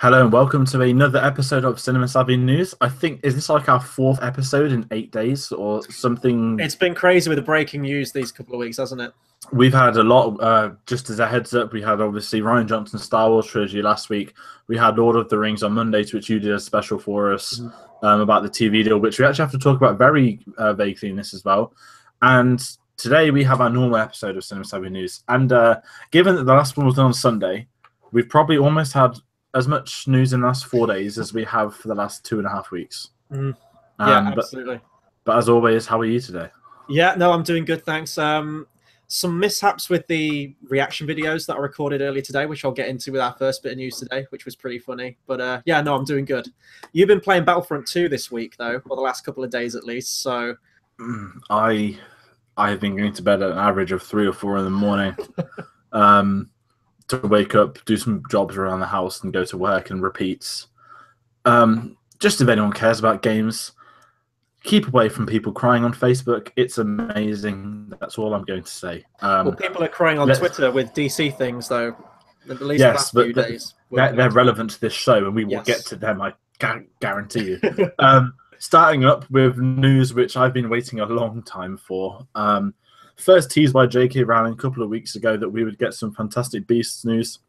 Hello and welcome to another episode of Cinema Savvy News. I think, is this like our fourth episode in 8 days or something? It's been crazy with the breaking news these couple of weeks, hasn't it? We've had a lot, just as a heads up, we had obviously Ryan Johnson's Star Wars trilogy last week. We had Lord of the Rings on Monday, to which you did a special for us about the TV deal, which we actually have to talk about very vaguely in this as well. And today we have our normal episode of Cinema Savvy News. And given that the last one was done on Sunday, we've probably almost had as much news in the last 4 days as we have for the last 2.5 weeks. Yeah, absolutely. But as always, how are you today? Yeah, no, I'm doing good, thanks. Some mishaps with the reaction videos that I recorded earlier today, which I'll get into with our first bit of news today, which was pretty funny. But yeah, no, I'm doing good. You've been playing Battlefront 2 this week, though, or the last couple of days at least. So I have been going to bed at an average of 3 or 4 in the morning. To wake up, do some jobs around the house, and go to work and repeats. Just if anyone cares about games, keep away from people crying on Facebook. It's amazing. That's all I'm going to say. Well, people are crying on Twitter with DC things, though. At least yes, the last few days. They're relevant to this show, and we will get to them, I guarantee you. Starting up with news which I've been waiting a long time for. First teased by J.K. Rowling a couple of weeks ago that we would get some Fantastic Beasts news.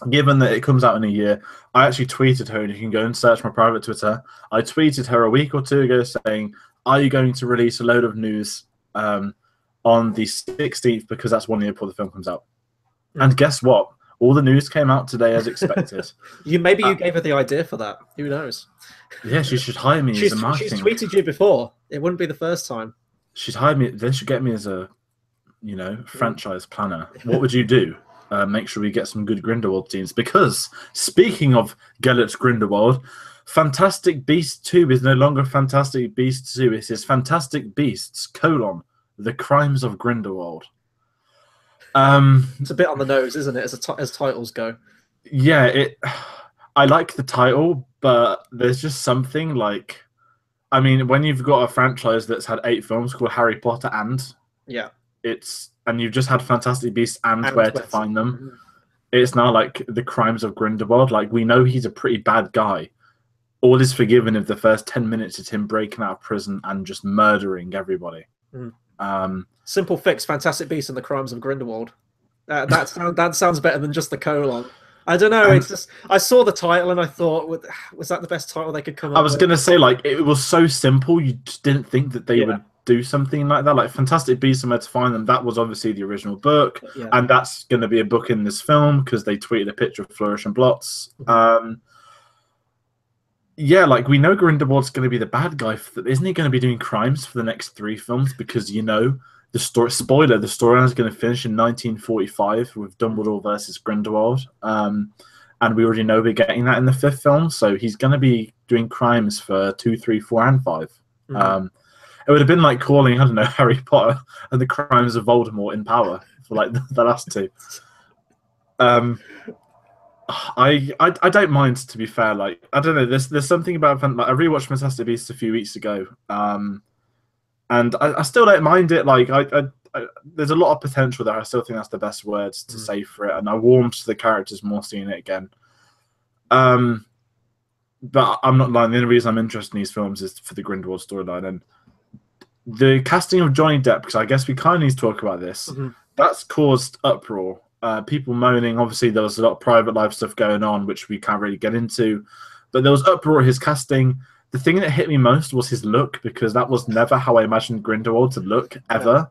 Given that it comes out in a year, I actually tweeted her, and you can go and search my private Twitter. I tweeted her a week or two ago saying, are you going to release a load of news on the 16th, because that's 1 year before the film comes out? And guess what? All the news came out today as expected. Maybe you gave her the idea for that. Who knows? Yeah, she should hire me as a marketing. She's tweeted you before. It wouldn't be the first time. She's hired me. They should get me as a, franchise planner. What would you do? Make sure we get some good Grindelwald scenes. Because speaking of Gellert Grindelwald, Fantastic Beasts 2 is no longer Fantastic Beasts 2. It is Fantastic Beasts: The Crimes of Grindelwald. It's a bit on the nose, isn't it? As titles go. Yeah, I like the title, but there's just something like. I mean, when you've got a franchise that's had 8 films called Harry Potter and you've just had Fantastic Beasts and Where to Find Them, it's now like The Crimes of Grindelwald. Like, we know he's a pretty bad guy. All is forgiven if the first 10 minutes is him breaking out of prison and just murdering everybody. Simple fix: Fantastic Beasts and The Crimes of Grindelwald. That sounds better than just the colon. I don't know. It's just, I saw the title and I thought, was that the best title they could come up with? I was going to say, like, it was so simple, you just didn't think that they would do something like that. Like, Fantastic Beasts and Where to Find Them, that was obviously the original book, and that's going to be a book in this film because they tweeted a picture of Flourish and Blots. Yeah, like, we know Grindelwald's going to be the bad guy. Isn't he going to be doing crimes for the next 3 films? Because, the story, spoiler, the storyline is going to finish in 1945 with Dumbledore versus Grindelwald. And we already know we're getting that in the 5th film. So he's going to be doing crimes for 2, 3, 4, and 5. It would have been like calling, I don't know, Harry Potter and the Crimes of Voldemort in Power for like the last 2. I don't mind, to be fair. Like, I don't know, there's something about I rewatched Fantastic Beasts a few weeks ago. And I still don't mind it. Like, there's a lot of potential there. I still think that's the best words to say for it. And I warmed to the characters more seeing it again. But I'm not lying. The only reason I'm interested in these films is for the Grindelwald storyline. And the casting of Johnny Depp, because I guess we kind of need to talk about this, that's caused uproar. People moaning. Obviously, there was a lot of private life stuff going on, which we can't really get into. But there was uproar at his casting. The thing that hit me most was his look, because that was never how I imagined Grindelwald to look, ever.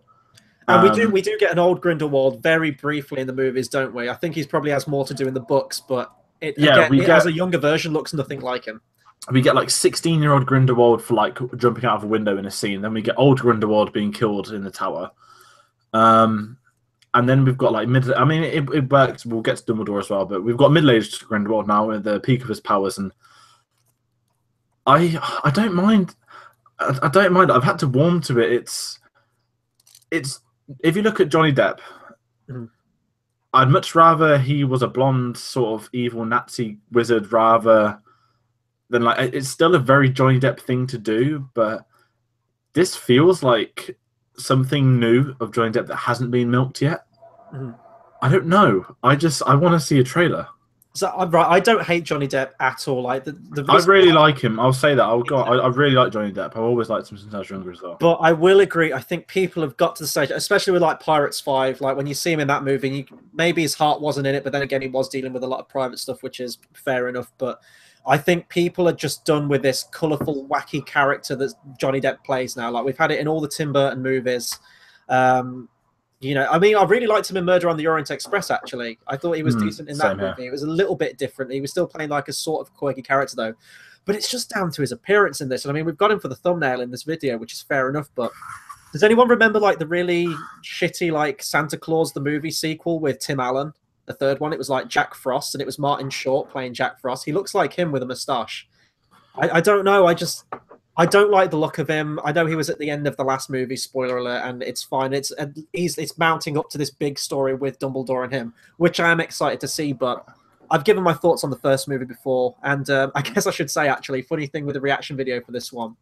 And we do get an old Grindelwald very briefly in the movies, don't we? I think he probably has more to do in the books, but as a younger version, looks nothing like him. We get like 16-year-old Grindelwald for like jumping out of a window in a scene. Then we get old Grindelwald being killed in the tower. And then we've got like I mean, it worked. We'll get to Dumbledore as well, but we've got middle-aged Grindelwald now at the peak of his powers, and I don't mind. I don't mind. I've had to warm to it. It's if you look at Johnny Depp, I'd much rather he was a blonde sort of evil Nazi wizard rather than like. It's still a very Johnny Depp thing to do, but this feels like something new of Johnny Depp that hasn't been milked yet. I don't know. I want to see a trailer. So I'm right. I don't hate Johnny Depp at all. Like the I reason really why, like him. I'll say that. I'll go. I really like Johnny Depp. I've always liked him since I was younger as well. but I will agree. I think people have got to the stage, especially with like Pirates 5. Like when you see him in that movie, maybe his heart wasn't in it, but then again, he was dealing with a lot of private stuff, which is fair enough. But I think people are just done with this colorful, wacky character that Johnny Depp plays now. Like we've had it in all the Tim Burton movies. You know, I mean, I really liked him in Murder on the Orient Express, actually. I thought he was decent in that movie. Here. It was a little bit different. He was still playing like a sort of quirky character, though. But it's just down to his appearance in this. And I mean, we've got him for the thumbnail in this video, which is fair enough. But does anyone remember like the really shitty like Santa Claus the movie sequel with Tim Allen, the third one? It was like Jack Frost, and it was Martin Short playing Jack Frost. He looks like him with a moustache. I don't know. I don't like the look of him. I know he was at the end of the last movie, spoiler alert, and it's fine. It's mounting up to this big story with Dumbledore and him, which I am excited to see. But I've given my thoughts on the first movie before, and I guess I should say, actually, funny thing with the reaction video for this one.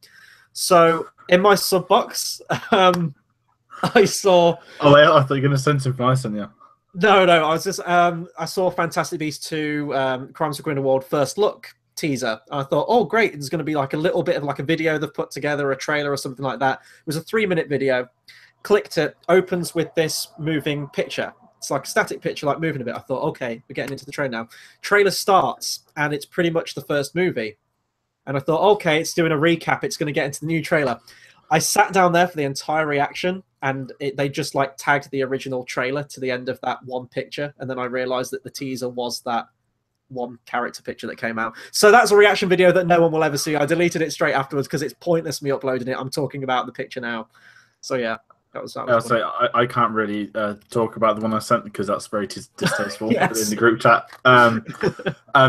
So in my sub box, I saw. Oh, I thought you were going to send something nice on you. No, I was just. I saw Fantastic Beasts 2: Crimes of Grindelwald first look teaser. I thought, oh great, there's going to be like a little bit of like a video they've put together, a trailer or something like that. It was a 3-minute video. Clicked it, opens with this moving picture. It's like a static picture, like moving a bit. I thought, okay, we're getting into the trailer now. Trailer starts, and it's pretty much the first movie. And I thought, okay, it's doing a recap. It's going to get into the new trailer. I sat down there for the entire reaction, and they just like tagged the original trailer to the end of that one picture. And then I realized that the teaser was that one character picture that came out. So that's a reaction video that no one will ever see. I deleted it straight afterwards because it's pointless me uploading it. I'm talking about the picture now. So yeah, that was I'll say I can't really talk about the one I sent because that's very distasteful yes. in the group chat.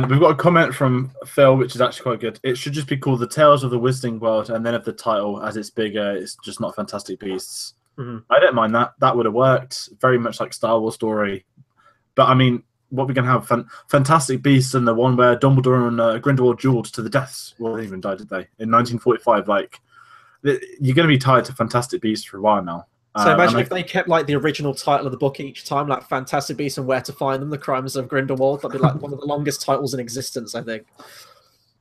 We've got a comment from Phil, which is actually quite good. It should just be called The Tales of the Wizarding World, and then if the title, as it's bigger, it's just not Fantastic Beasts. I don't mind that. That would have worked. Very much like Star Wars story. But I mean, what we're going to have, Fantastic Beasts and the one where Dumbledore and Grindelwald duelled to the deaths. Well, they even died, did they? In 1945. Like, you're going to be tied to Fantastic Beasts for a while now. So imagine if they kept like the original title of the book each time, like Fantastic Beasts and Where to Find Them, The Crimes of Grindelwald. That'd be like one of the longest titles in existence, I think.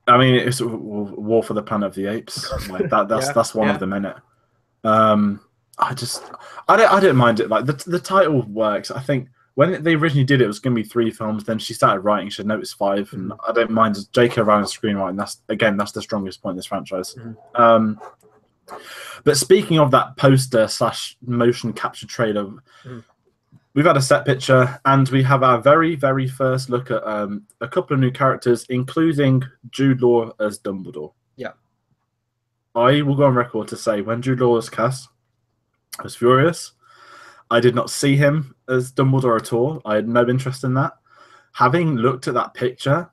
I mean, it's War for the Planet of the Apes. Like that's one of them, innit? I don't mind it. Like the title works. I think when they originally did it, it was going to be 3 films. Then she started writing. She said, no, it's 5. And I don't mind J.K. Rowling's screenwriting. That's the strongest point in this franchise. But speaking of that poster / motion capture trailer, we've had a set picture, and we have our very, very first look at a couple of new characters, including Jude Law as Dumbledore. Yeah. I will go on record to say when Jude Law was cast, I was furious. I did not see him as Dumbledore at all. I had no interest in that. Having looked at that picture,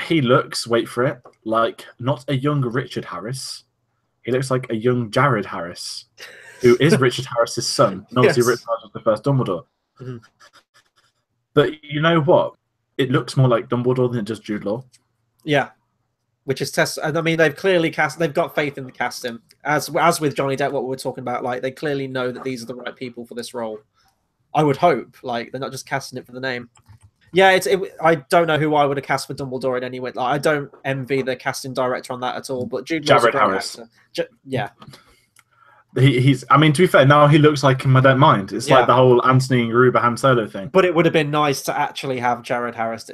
he looks, wait for it, like not a young Richard Harris. He looks like a young Jared Harris, who is Richard Harris's son. And obviously, Richard Harris was the first Dumbledore. But you know what? It looks more like Dumbledore than it does Jude Law. Yeah. Which is I mean, they've clearly they've got faith in the casting. As with Johnny Depp, what we were talking about, like they clearly know that these are the right people for this role. I would hope, like they're not just casting it for the name. Yeah, I don't know who I would have cast for Dumbledore in any way. Like, I don't envy the casting director on that at all. But Jude Law's a great actor. Yeah. He's. I mean, to be fair, now he looks like him. I don't mind. It's like the whole Anthony and Gruber Han Solo thing. But it would have been nice to actually have Jared Harris.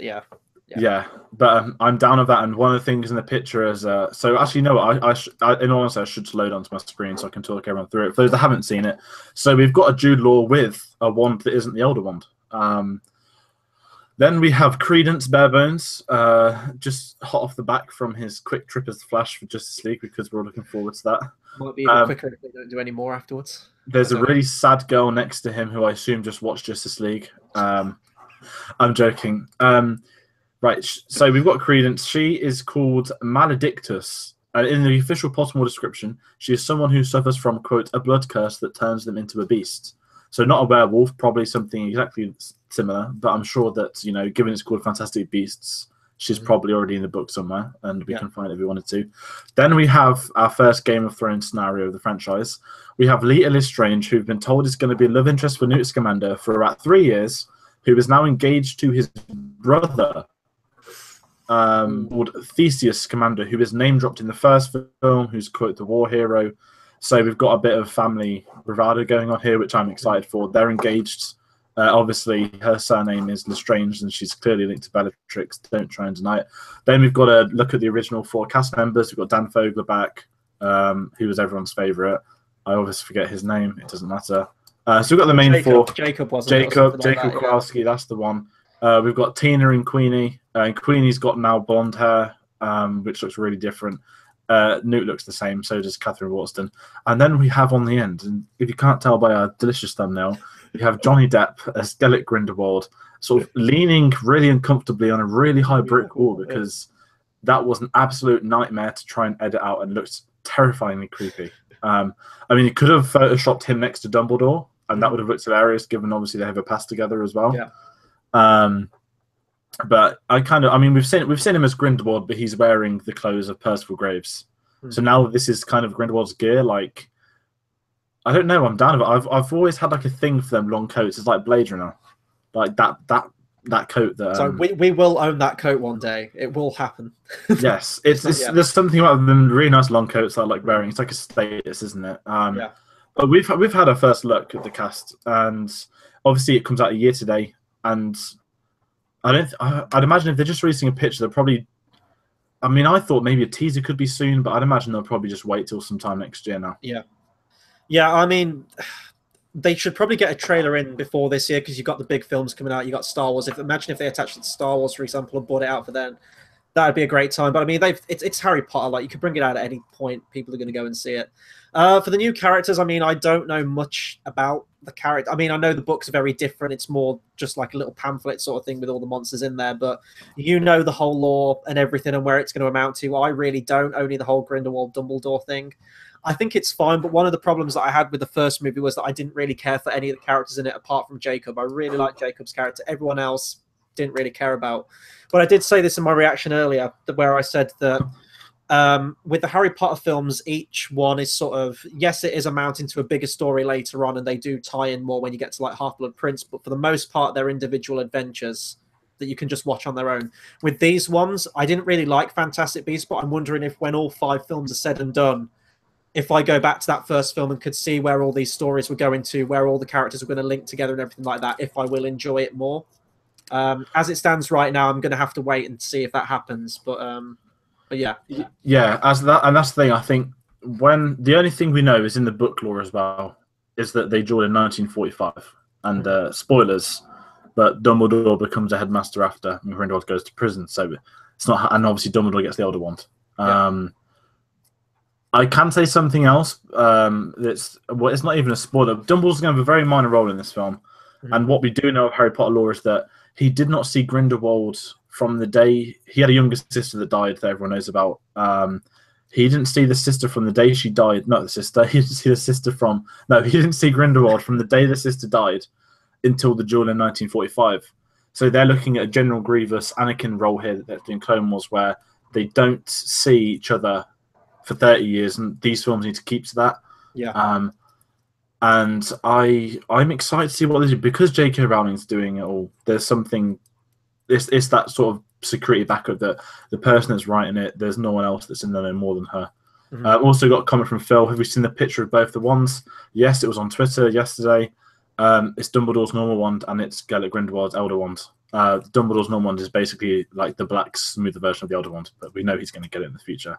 Yeah, but I'm down with that. And one of the things in the picture is so actually, no, in all honesty, I should load onto my screen so I can talk everyone through it. For those that haven't seen it, so we've got a Jude Law with a wand that isn't the Elder Wand. Then we have Credence Barebones, just hot off the back from his quick trip as the Flash for Justice League, because we're looking forward to that. Might be even quicker if they don't do any more afterwards. There's a really sad girl next to him who I assume just watched Justice League. I'm joking. Right, so we've got Credence. She is called Maledictus. In the official Pottermore description, she is someone who suffers from, quote, a blood curse that turns them into a beast. So not a werewolf, probably something exactly similar, but I'm sure that, you know, given it's called Fantastic Beasts, she's probably already in the book somewhere, and we can find it if we wanted to. Then we have our first Game of Thrones scenario of the franchise. We have Leta Lestrange, who've been told is going to be a love interest for Newt Scamander for about 3 years, who is now engaged to his brother, Mm. called Theseus Commander, who is name dropped in the first film, who's quote the war hero. So we've got a bit of family bravado going on here, which I'm excited for. They're engaged. Obviously, her surname is Lestrange, and she's clearly linked to Bellatrix. Don't try and deny it. Then we've got to look at the original 4 cast members. We've got Dan Fogler back, who was everyone's favourite. I always forget his name. It doesn't matter. So we've got the main Jacob, 4. Jacob wasn't it, or Jacob something like that, Kowalski, that's the one. We've got Tina and Queenie. And Queenie's got now blonde hair, which looks really different. Newt looks the same, so does Catherine Waterston. And then we have on the end, and if you can't tell by our delicious thumbnail, we have Johnny Depp as Gellert Grindelwald, sort of leaning really uncomfortably on a really high brick wall, because that was an absolute nightmare to try and edit out and looked terrifyingly creepy. I mean, you could have photoshopped him next to Dumbledore, and that would have looked hilarious, given obviously they have a pass together as well. Yeah. But I mean, we've seen him as Grindelwald, but he's wearing the clothes of Percival Graves. So now this is kind of Grindelwald's gear. Like, I don't know, I'm down with it. I've always had like a thing for them long coats. It's like Blade Runner, like that coat. That so we will own that coat one day. It will happen. Yes, there's something about them really nice long coats I like wearing. It's like a status, isn't it? Yeah. But we've had a first look at the cast, and obviously it comes out a year today, and I'd imagine if they're just releasing a picture, they'll probably. I mean, I thought maybe a teaser could be soon, but I'd imagine they'll probably just wait till sometime next year now. Yeah. Yeah, I mean, they should probably get a trailer in before this year, because you've got the big films coming out. You got Star Wars. Imagine if they attached it to Star Wars, for example, and brought it out for then. That would be a great time. But I mean, it's Harry Potter. Like, you could bring it out at any point. People are going to go and see it. For the new characters, I mean, I don't know much about the character. I mean, I know the books are very different. It's more just like a little pamphlet sort of thing with all the monsters in there. But you know the whole lore and everything and where it's going to amount to. I really don't. Only the whole Grindelwald Dumbledore thing. I think it's fine, but one of the problems that I had with the first movie was that I didn't really care for any of the characters in it apart from Jacob. I really liked Jacob's character. Everyone else didn't really care about. But I did say this in my reaction earlier, where I said that with the Harry Potter films, each one is sort of, yes, it is amounting to a bigger story later on, and they do tie in more when you get to like Half-Blood Prince, but for the most part, they're individual adventures that you can just watch on their own. With these ones, I didn't really like Fantastic Beasts, but I'm wondering if when all 5 films are said and done, if I go back to that first film and could see where all these stories were going to, where all the characters were going to link together and everything like that, if I will enjoy it more. As it stands right now, I'm going to have to wait and see if that happens. But yeah. Yeah, that's the thing. I think when the only thing we know is in the book lore as well is that they joined in 1945, and spoilers, but Dumbledore becomes a headmaster after, and Grindelwald goes to prison. So it's not, and obviously Dumbledore gets the Elder Wand. Yeah. I can say something else. It's not even a spoiler. Dumbledore's going to have a very minor role in this film, and what we do know of Harry Potter lore is that he did not see Grindelwald from the day he had a younger sister that died that everyone knows about. He didn't see the sister from the day she died. Not the sister. He didn't see the sister from. No, he didn't see Grindelwald from the day the sister died until the duel in 1945. So they're looking at a General Grievous Anakin role here that they're doing Clone Wars, where they don't see each other for 30 years, and these films need to keep to that. Yeah. And I'm excited to see what they do, because J.K. Rowling's doing it all. There's something. It's that sort of security backup that the person that's writing it, there's no one else that's in there more than her. Also got a comment from Phil. Have we seen the picture of both the wands? Yes, it was on Twitter yesterday. It's Dumbledore's normal wand, and it's Gellert Grindelwald's Elder Wand. Dumbledore's normal wand is basically like the black, smoother version of the Elder Wand, but we know he's going to get it in the future.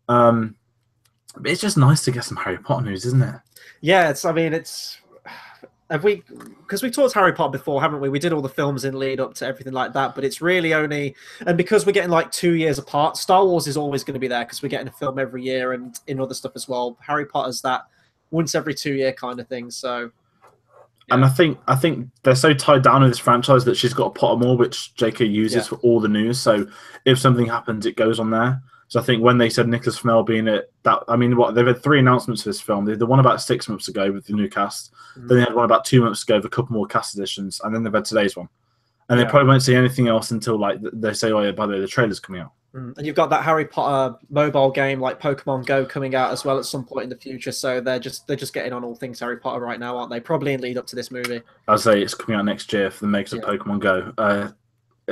But it's just nice to get some Harry Potter news, isn't it? Yeah, because we talked Harry Potter before, haven't we? We did all the films in lead up to everything like that, but it's really only, and because we're getting like 2 years apart, Star Wars is always going to be there because we're getting a film every year, and in other stuff as well. Harry Potter's that once every 2 year kind of thing. So, yeah. And I think they're so tied down with this franchise that she's got a Pottermore, which JK uses for all the news. So if something happens, it goes on there. So I think when they said Nicholas Flamel being it, they've had 3 announcements for this film. They had the one about 6 months ago with the new cast. Then they had one about 2 months ago with a couple more cast additions, and then they've had today's one. And they probably won't say anything else until like they say, "Oh yeah, by the way, the trailer's coming out." And you've got that Harry Potter mobile game like Pokemon Go coming out as well at some point in the future. So they're just getting on all things Harry Potter right now, aren't they? Probably in lead up to this movie. I'll say it's coming out next year for the makers of Pokemon Go.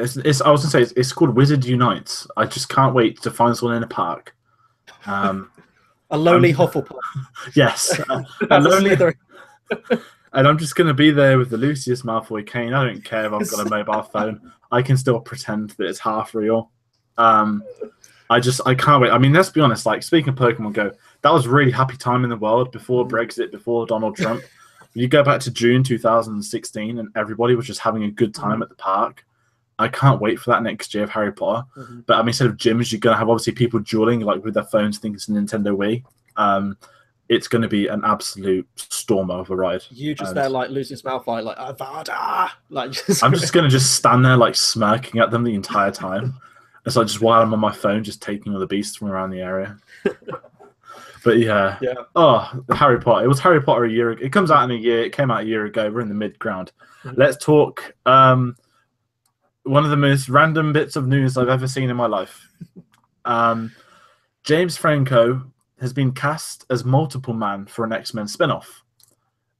I was gonna say it's called Wizard Unite. I just can't wait to find someone in a park. Um, A I'm lowly Hufflepuff. yes, a That's a lonely, Slytherin. and I'm just gonna be there with the Lucius Malfoy cane. I don't care if I've got a mobile phone. I can still pretend that it's half real. I can't wait. I mean, let's be honest. Like speaking of Pokemon Go, that was really happy time in the world before Brexit, before Donald Trump. You go back to June 2016, and everybody was just having a good time at the park. I can't wait for that next year of Harry Potter. But I mean, instead of gyms, you're gonna have obviously people dueling like with their phones, thinking it's a Nintendo Wii. It's going to be an absolute storm of a ride. You just there like Lucius Malfoy, like Avada, like just... I'm just going to stand there like smirking at them the entire time. It's like just while I'm on my phone, just taking all the beasts from around the area. But yeah. Oh, Harry Potter. It was Harry Potter a year ago. It comes out in a year. It came out a year ago. We're in the mid-ground. Let's talk one of the most random bits of news I've ever seen in my life. James Franco has been cast as Multiple Man for an X-Men spin-off.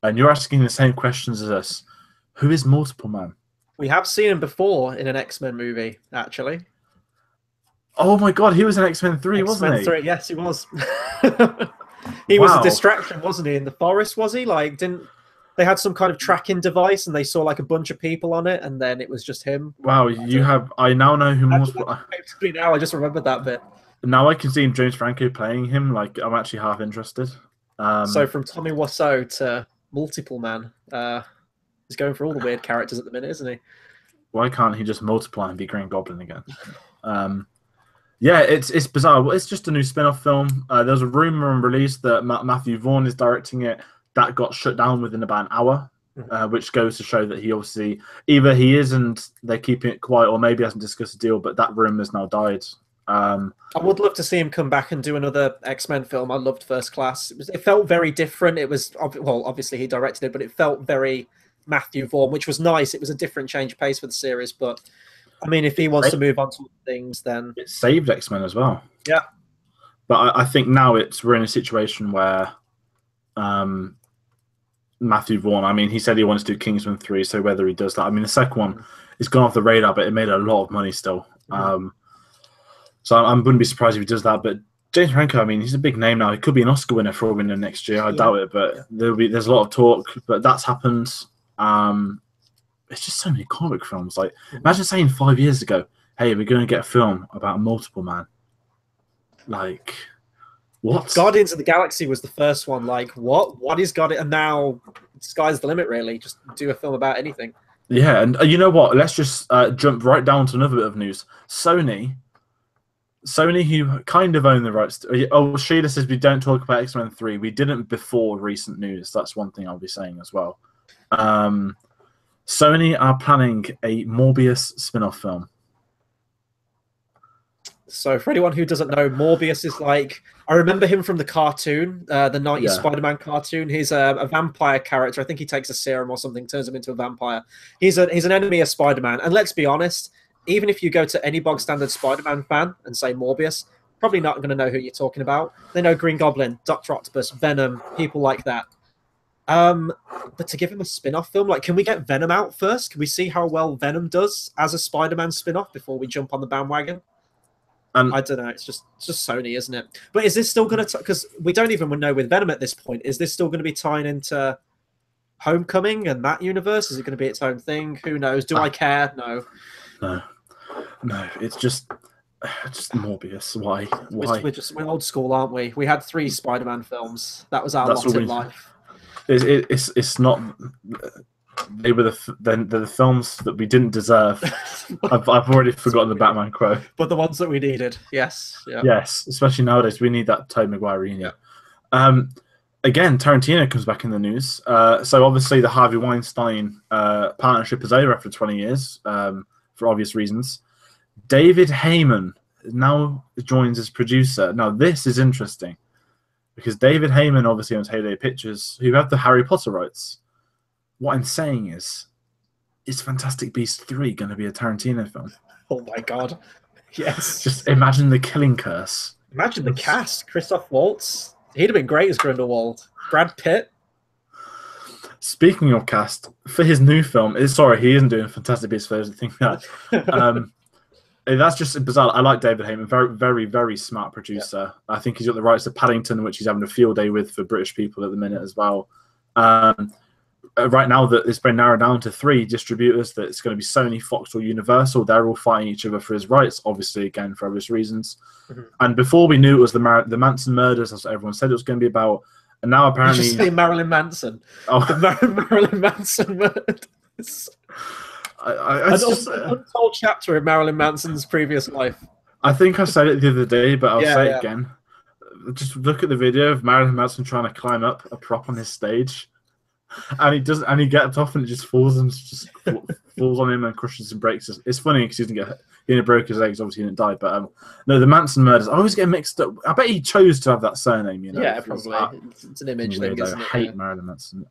And you're asking the same questions as us. Who is Multiple Man? We have seen him before in an X-Men movie, actually. Oh my god, he was in X-Men 3, wasn't he? 3, yes, he was. He was a distraction, wasn't he? In the forest, was he? Like, didn't they had some kind of tracking device and they saw like a bunch of people on it and then it was just him? Wow, I now know who Multiple... Now I just remembered that bit. Now I can see James Franco playing him. Like, I'm actually half interested. So from Tommy Wiseau to Multiple Man, he's going for all the weird characters at the minute, isn't he? Why can't he just multiply and be Green Goblin again? Yeah, it's bizarre. It's just a new spin-off film. There's a rumor and release that Matthew Vaughn is directing it. That got shut down within about an hour, which goes to show that he obviously either he is and they're keeping it quiet, or maybe hasn't discussed a deal. But that rumor has now died. I would love to see him come back and do another X-Men film. I loved First Class. It felt very different. It was, well, obviously he directed it, but it felt very Matthew Vaughn, which was nice. It was a different change of pace for the series. But I mean, if he wants to move on to things, then it saved X-Men as well. Yeah, but I think now we're in a situation where Matthew Vaughn. I mean, he said he wants to do Kingsman 3, so whether he does that, I mean, the second one is gone off the radar, but it made a lot of money still. So I wouldn't be surprised if he does that. But James Franco, I mean, he's a big name now. He could be an Oscar winner for a winner next year. I doubt it, but there's a lot of talk. But that's happened. It's just so many comic films. Like, imagine saying 5 years ago, "Hey, we're going to get a film about a Multiple Man." Like, what? Guardians of the Galaxy was the first one. Like, what is Guardian? And now sky's the limit. Really, just do a film about anything. Yeah, and you know what? Let's just jump right down to another bit of news. Sony, who kind of own the rights to... Oh, Sheila says we don't talk about X-Men 3. We didn't before recent news. That's one thing I'll be saying as well. Sony are planning a Morbius spin-off film. So for anyone who doesn't know, Morbius is like... I remember him from the cartoon, the 90s Spider-Man cartoon. He's a vampire character. I think he takes a serum or something, turns him into a vampire. He's an enemy of Spider-Man. And let's be honest... Even if you go to any bog standard Spider-Man fan and say Morbius, probably not going to know who you're talking about. They know Green Goblin, Dr. Octopus, Venom, people like that. But to give him a spin-off film, like, can we get Venom out first? Can we see how well Venom does as a Spider-Man spin-off before we jump on the bandwagon? I don't know. It's just Sony, isn't it? But is this still going to... Because we don't even know with Venom at this point. Is this still going to be tying into Homecoming and that universe? Is it going to be its own thing? Who knows? Do I care? No. No, it's just Morbius. Why? We're old school, aren't we? We had 3 Spider-Man films. That was our lot in life. It's not. They were the films that we didn't deserve. I've already forgotten the Batman quote. But the ones that we needed, yes, yeah. Yes, especially nowadays, we need that Tobey Maguire reunion. Again, Tarantino comes back in the news. So obviously, the Harvey Weinstein partnership is over after 20 years. For obvious reasons. David Heyman now joins as producer. Now, this is interesting because David Heyman obviously owns Heyday Pictures, who have the Harry Potter rights. What I'm saying is Fantastic Beasts 3 going to be a Tarantino film? Oh my God. Yes. Just imagine the Killing Curse. Imagine the cast. Christoph Waltz. He'd have been great as Grindelwald. Brad Pitt. Speaking of cast, for his new film, sorry, he isn't doing Fantastic Beasts. I think that. Um, that's just bizarre. I like David Heyman, very, very, very smart Yeah. producer. I think he's got the rights to Paddington, which he's having a field day with for British people at the minute as well. Right now, that it's been narrowed down to 3 distributors. That it's going to be Sony, Fox, or Universal. They're all fighting each other for his rights, obviously, again for obvious reasons. And before we knew it was the Manson murders, that's what everyone said it was going to be about. And now apparently, you just say Marilyn Manson. Oh, the Marilyn Manson murders. An untold chapter in Marilyn Manson's previous life. I think I said it the other day, but I'll say it again. Just look at the video of Marilyn Manson trying to climb up a prop on his stage, and he doesn't, and he gets off and it just falls and just falls on him and crushes and breaks. It's funny because he didn't broke his legs, obviously he didn't die. But no, the Manson murders, I always get mixed up. I bet he chose to have that surname, you know. Yeah, probably. It's an image thing, isn't it? I hate Marilyn Manson.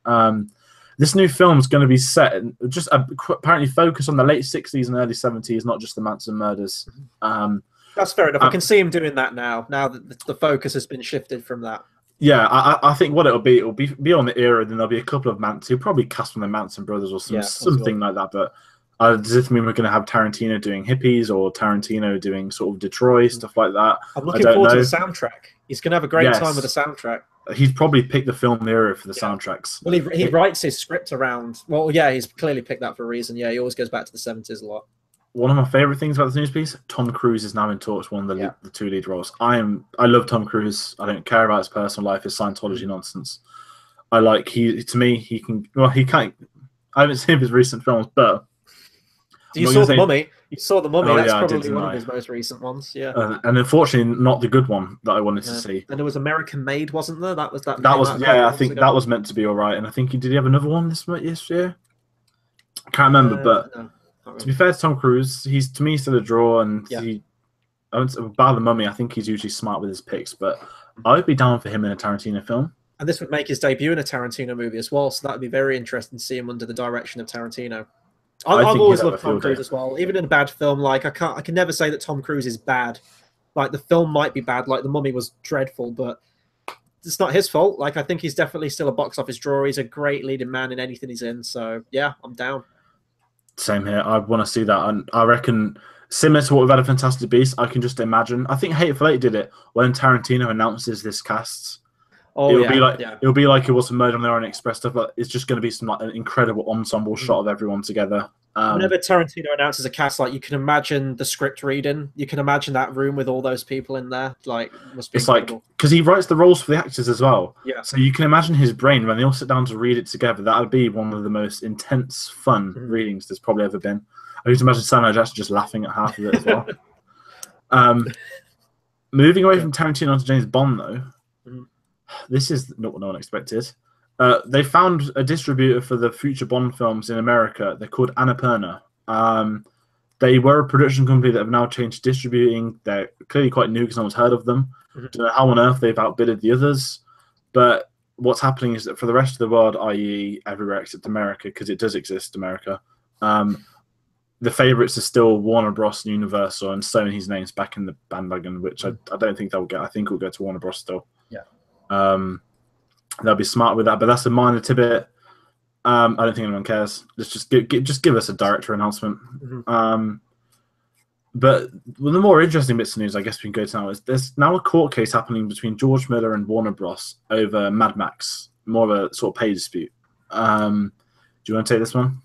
This new film is going to be set and just apparently focus on the late 60s and early 70s, not just the Manson murders. That's fair enough. I can see him doing that now that the focus has been shifted from that. Yeah, I think what it'll be on the era, then there'll be a couple of Manson, he'll probably cast from the Manson brothers or something like that. But does it mean we're going to have Tarantino doing hippies or Tarantino doing sort of Detroit, stuff like that? I'm looking forward to the soundtrack. He's going to have a great time with the soundtrack. He's probably picked the film era for the soundtracks. Well, he writes his script around. Well, yeah, he's clearly picked that for a reason. Yeah, he always goes back to the 70s a lot. One of my favorite things about this news piece, Tom Cruise is now in talks one of the 2 lead roles. I love Tom Cruise. I don't care about his personal life, his Scientology nonsense. I can't. I haven't seen his recent films, but you saw The Mummy. You saw The Mummy. That's probably one of his most recent ones. Yeah, and unfortunately, not the good one that I wanted to see. And there was American Made, wasn't there? That was. I think that was meant to be all right. And I think did he have another one this year? I can't remember, but. No. To be fair to Tom Cruise, he's to me still a draw, and about The Mummy, I think he's usually smart with his picks, but I would be down for him in a Tarantino film. And this would make his debut in a Tarantino movie as well, so that would be very interesting to see him under the direction of Tarantino. I've always loved Tom Cruise as well, even in a bad film. Like I can never say that Tom Cruise is bad. Like the film might be bad, like The Mummy was dreadful, but it's not his fault. Like I think he's definitely still a box office draw. He's a great leading man in anything he's in. So yeah, I'm down. Same here. I want to see that, and I reckon similar to what we've had a Fantastic Beasts. I can just imagine. I think Hateful Eight did it when Tarantino announces this cast. It'll be like it was a Murder on the Orient Express stuff, but it's just going to be some like an incredible ensemble shot of everyone together. Whenever Tarantino announces a cast, like you can imagine the script reading, you can imagine that room with all those people in there. Like, must be incredible. Like because he writes the roles for the actors as well. Yeah. So you can imagine his brain when they all sit down to read it together. That would be one of the most intense, fun readings there's probably ever been. I can imagine Samuel Jackson just laughing at half of it as well. Moving away from Tarantino onto James Bond, though, this is not what no one expected. They found a distributor for the future Bond films in America. They're called Annapurna. They were a production company that have now changed distributing. They're clearly quite new because no one's heard of them. Don't know how on earth they've outbidded the others. But what's happening is that for the rest of the world, i.e. everywhere except America, because it does exist, America, the favourites are still Warner Bros. And Universal, and Sony's name's back in the bandwagon, which I don't think they'll get. I think it'll go to Warner Bros. Still. Yeah. They'll be smart with that, but that's a minor tidbit. I don't think anyone cares. Just give us a director announcement. But one of the more interesting bits of news, I guess we can go to now, is there's now a court case happening between George Miller and Warner Bros. Over Mad Max, more of a sort of pay dispute. Do you want to take this one?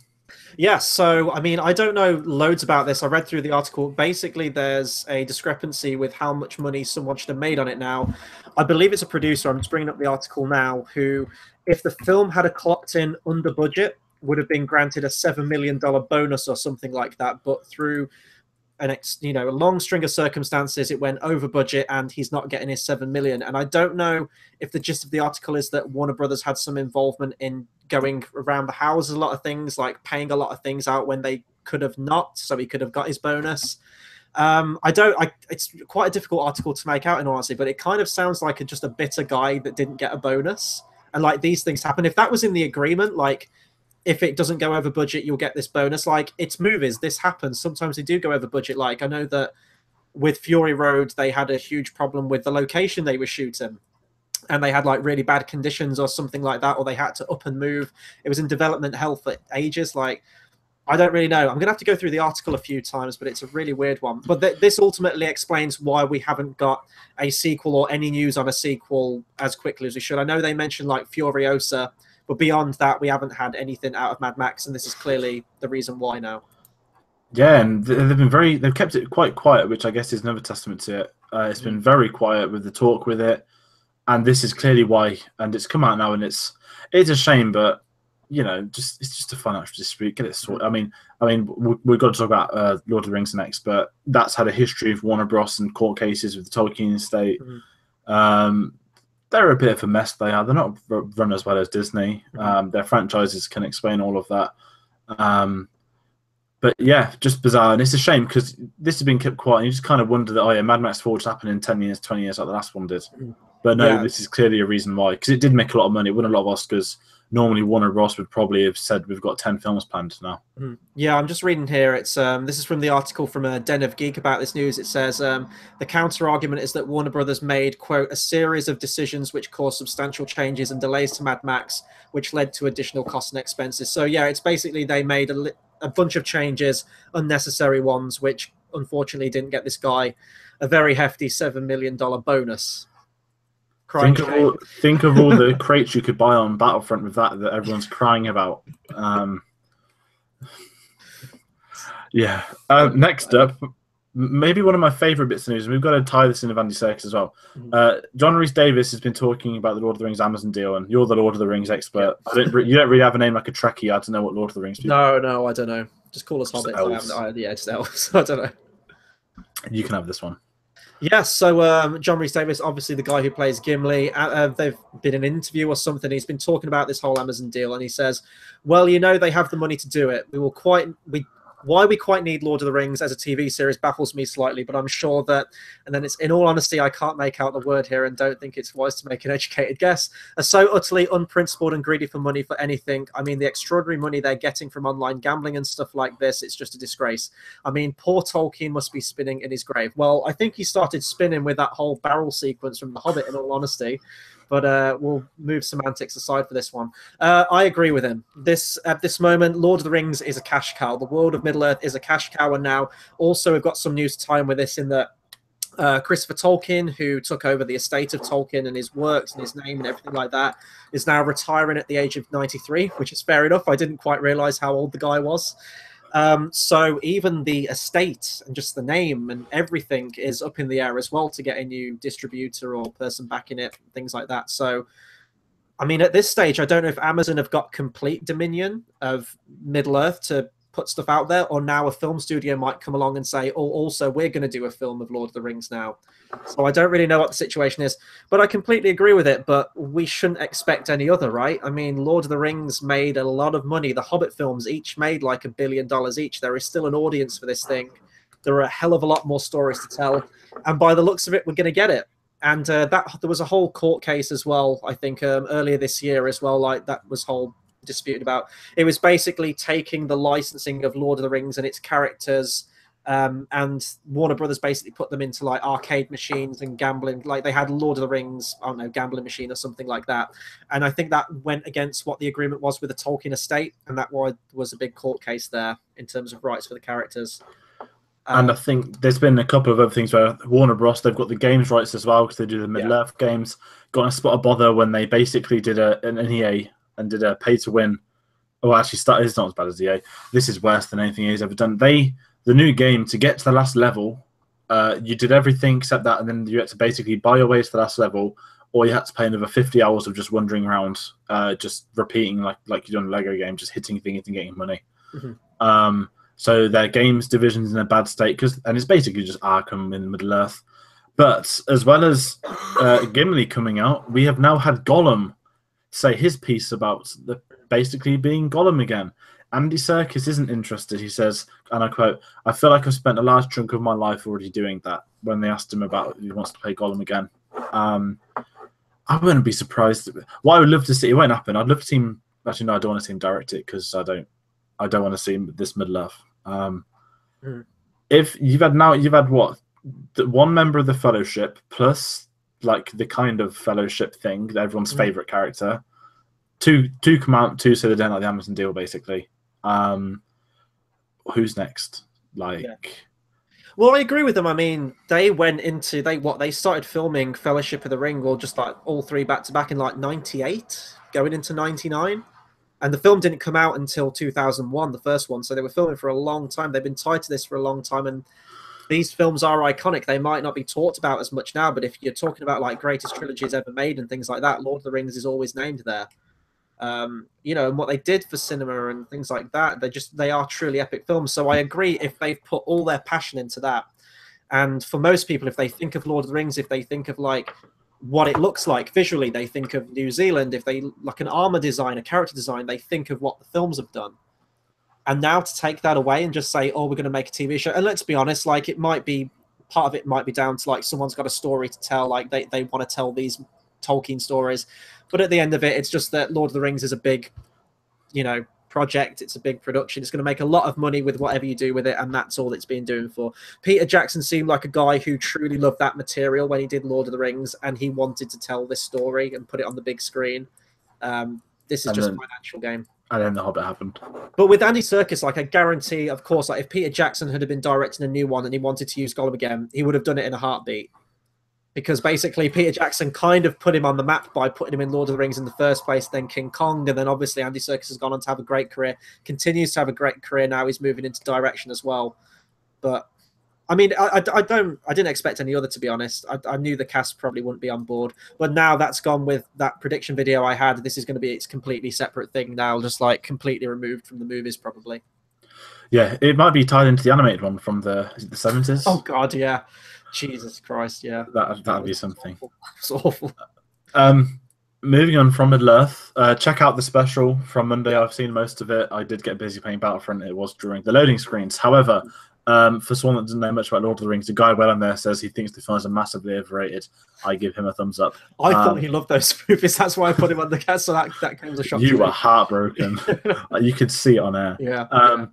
Yeah, so, I mean, I don't know loads about this. I read through the article. Basically, there's a discrepancy with how much money someone should have made on it now. I believe it's a producer, I'm just bringing up the article now, who, if the film had a clocked in under budget, would have been granted a $7 million bonus or something like that. But through a long string of circumstances, it went over budget and he's not getting his $7 million. And I don't know if the gist of the article is that Warner Brothers had some involvement in going around the houses, a lot of things, like paying a lot of things out when they could have not, so he could have got his bonus. It's quite a difficult article to make out in honesty, but it kind of sounds like just a bitter guy that didn't get a bonus. And like these things happen. If that was in the agreement, like if it doesn't go over budget, you'll get this bonus. Like it's movies, this happens. Sometimes they do go over budget. Like I know that with Fury Road, they had a huge problem with the location they were shooting. and they had like really bad conditions or something like that, or they had to up and move. It was in development hell for ages. Like, I don't really know. I'm gonna have to go through the article a few times, but it's a really weird one. But this ultimately explains why we haven't got a sequel or any news on a sequel as quickly as we should. I know they mentioned like Furiosa, but beyond that, we haven't had anything out of Mad Max, and this is clearly the reason why now. Yeah, and they've kept it quite quiet, which I guess is another testament to it. It's been very quiet with the talk with it, and this is clearly why. And it's come out now, and it's a shame, but it's just a financial dispute. Get it sorted. I mean, we've got to talk about Lord of the Rings next, but that's had a history of Warner Bros. And court cases with the Tolkien estate. They're a bit of a mess. They are. They're not run as well as Disney. Their franchises can explain all of that. But yeah, just bizarre, and it's a shame because this has been kept quiet. And you just kind of wonder that, oh yeah, Mad Max 4 just happened in 10 years, 20 years, like the last one did. But no, This is clearly a reason why, because it did make a lot of money. It won a lot of Oscars. Normally, Warner Bros. Would probably have said we've got 10 films planned now. Yeah, I'm just reading here. It's this is from the article from a Den of Geek about this news. It says the counter argument is that Warner Brothers made, quote, a series of decisions which caused substantial changes and delays to Mad Max, which led to additional costs and expenses. So yeah, it's basically they made a bunch of changes, unnecessary ones, which unfortunately didn't get this guy a very hefty $7 million bonus. Think of all the crates you could buy on Battlefront with that everyone's crying about. Next up, maybe one of my favourite bits of news, and we've got to tie this in with Andy Serkis as well. John Rhys-Davies has been talking about the Lord of the Rings Amazon deal, and you're the Lord of the Rings expert. Yeah. You don't really have a name like a Trekkie. I don't know what Lord of the Rings people. No, I don't know. Just call us hobbits. Just elves. I don't know. You can have this one. Yes, so John Rhys-Davies, obviously the guy who plays Gimli, they've been in an interview or something. He's been talking about this whole Amazon deal, and he says, well, they have the money to do it. Why we quite need Lord of the Rings as a TV series baffles me slightly, but I'm sure that, and then it's, in all honesty, I can't make out the word here and don't think it's wise to make an educated guess, are so utterly unprincipled and greedy for money for anything. I mean, the extraordinary money they're getting from online gambling and stuff like this, it's just a disgrace. I mean, poor Tolkien must be spinning in his grave. Well, I think he started spinning with that whole barrel sequence from The Hobbit, in all honesty. But we'll move semantics aside for this one. I agree with him. At this moment, Lord of the Rings is a cash cow. The world of Middle-earth is a cash cow, and now also we've got some news to tie in with this in that Christopher Tolkien, who took over the estate of Tolkien and his works and his name and everything like that, is now retiring at the age of 93, which is fair enough. I didn't quite realize how old the guy was. So even the estate and just the name and everything is up in the air as well to get a new distributor or person backing it, things like that. So, I mean, at this stage, I don't know if Amazon have got complete dominion of Middle-earth to put stuff out there, or now a film studio might come along and say, oh, also, we're going to do a film of Lord of the Rings now. So I don't really know what the situation is, but I completely agree with it. But we shouldn't expect any other, right? I mean, Lord of the Rings made a lot of money. The Hobbit films each made like $1 billion each. There is still an audience for this thing. There are a hell of a lot more stories to tell. And by the looks of it, we're going to get it. And there was a whole court case as well, I think, earlier this year as well, like that was whole disputed about. It was basically taking the licensing of Lord of the Rings and its characters, and Warner Brothers basically put them into like arcade machines and gambling. Like they had Lord of the Rings, I don't know, gambling machine or something like that. And I think that went against what the agreement was with the Tolkien estate, and that was a big court case there in terms of rights for the characters. And I think there's been a couple of other things where Warner Bros. They've got the games rights as well because they do the Middle-earth games. Got in a spot of bother when they basically did an EA and did a pay-to-win. Oh, actually, it's not as bad as EA. This is worse than anything EA's ever done. The new game, to get to the last level, you did everything except that, and then you had to basically buy your way to the last level, or you had to pay another 50 hours of just wandering around, just repeating like you do in a Lego game, just hitting things and getting money. So their games division's in a bad state, and it's basically just Arkham in Middle-earth. But as well as Gimli coming out, we have now had Gollum say his piece about basically being Gollum again. Andy Serkis isn't interested. He says, and I quote, "I feel like I've spent a large chunk of my life already doing that," when they asked him about if he wants to play Gollum again. I wouldn't be surprised. What I would love to see, it won't happen. I'd love to see him. Actually, no, I don't want to see him direct it because I don't want to see him this Middle-earth. If you've had what, one member of the Fellowship plus like the kind of Fellowship thing, everyone's favorite character. Two come out, two say they don't like the Amazon deal, basically. Who's next? Well, I agree with them. I mean, they started filming Fellowship of the Ring, or just like all three back to back in like 98, going into 99. And the film didn't come out until 2001, the first one. So they were filming for a long time. They've been tied to this for a long time. And these films are iconic. They might not be talked about as much now, but if you're talking about like greatest trilogies ever made and things like that, Lord of the Rings is always named there. You know, and what they did for cinema and things like that, they are truly epic films. So I agree, if they've put all their passion into that. And for most people, if they think of Lord of the Rings, if they think of like what it looks like visually, they think of New Zealand. If they like an armor design, a character design, they think of what the films have done. And now to take that away and just say, oh, we're going to make a TV show. And let's be honest, like part of it might be down to like someone's got a story to tell, like they want to tell these Tolkien stories. But at the end of it, it's just that Lord of the Rings is a big, you know, project. It's a big production. It's going to make a lot of money with whatever you do with it, and that's all it's been doing for. Peter Jackson seemed like a guy who truly loved that material when he did Lord of the Rings, and he wanted to tell this story and put it on the big screen. This is just a financial game. I don't know how that happened. But with Andy Serkis, like, I guarantee, of course, like if Peter Jackson had been directing a new one and he wanted to use Gollum again, he would have done it in a heartbeat. Because basically Peter Jackson kind of put him on the map by putting him in Lord of the Rings in the first place, then King Kong, and then obviously Andy Serkis has gone on to have a great career, continues to have a great career now. He's moving into direction as well. But I mean, I didn't expect any other, to be honest. I knew the cast probably wouldn't be on board, but now that's gone with that prediction video I had. This is going to be its completely separate thing now, just like completely removed from the movies, probably. Yeah, it might be tied into the animated one from the 70s. Oh God, yeah. Jesus Christ, yeah. That'd be something. It's awful. Moving on from Middle-earth, check out the special from Monday. I've seen most of it. I did get busy playing Battlefront. It was during the loading screens. However, for someone that doesn't know much about Lord of the Rings, the guy well on there says he thinks the films are massively overrated. I give him a thumbs up. I thought he loved those movies. That's why I put him on the cast. So that came as a shock. You were heartbroken. You could see it on air. Yeah.